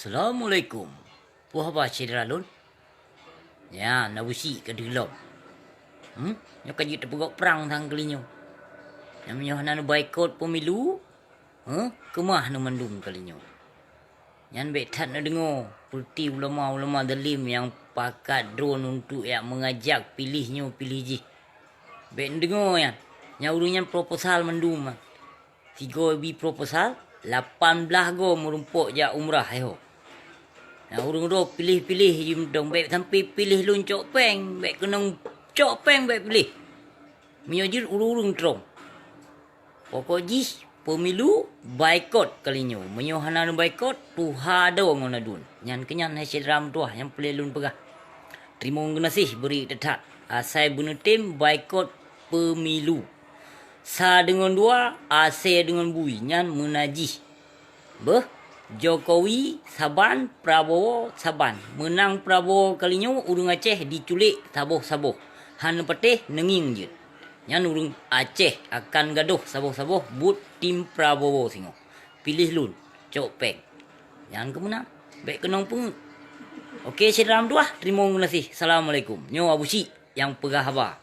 Assalamualaikum. Puah apa cedera lun? Ya, nabusi ke dilop. Nyo kaji terpegok perang tang kelinyo. Namanya nanu boikot pemilu. Kemah nu mandum kelinyo. Yan betat na dengo. Pulti ulama-ulama dalim yang pakai drone untuk yang mengajak pilih ji. Bet dengo yan. Nyaurunyan proposal mandum. 3 bi proposal, 18 go merumpuk ja umrah ayo. Nah, urung ro pilih-pilih jum dong baik sampai pilih lun cok peng, baik kenang cok peng baik pilih. Miojir urung trong. Pokok jis pemilu boikot kalinyo. Menyohana nu boikot tuha do ngona dun. Nyan kenyan hasil ram tuah yang pilih lun pegah. Terima kasih beri tetap. Asai bunuh tim boikot pemilu. Sa dengan 2, Ase dengan bui. Nyan menajih. Jokowi saban, Prabowo saban. Menang Prabowo kalinyo urung Aceh diculik saboh-saboh. Han petih nenging je. Nyan urung Aceh akan gaduh saboh-saboh but tim Prabowo singo. Pilih lun, cok peng. Nyan kemenang. Baik kenong pun. Okey, sedram tuah. Terima kasih. Assalamualaikum. Nyo abusi yang pegah haba.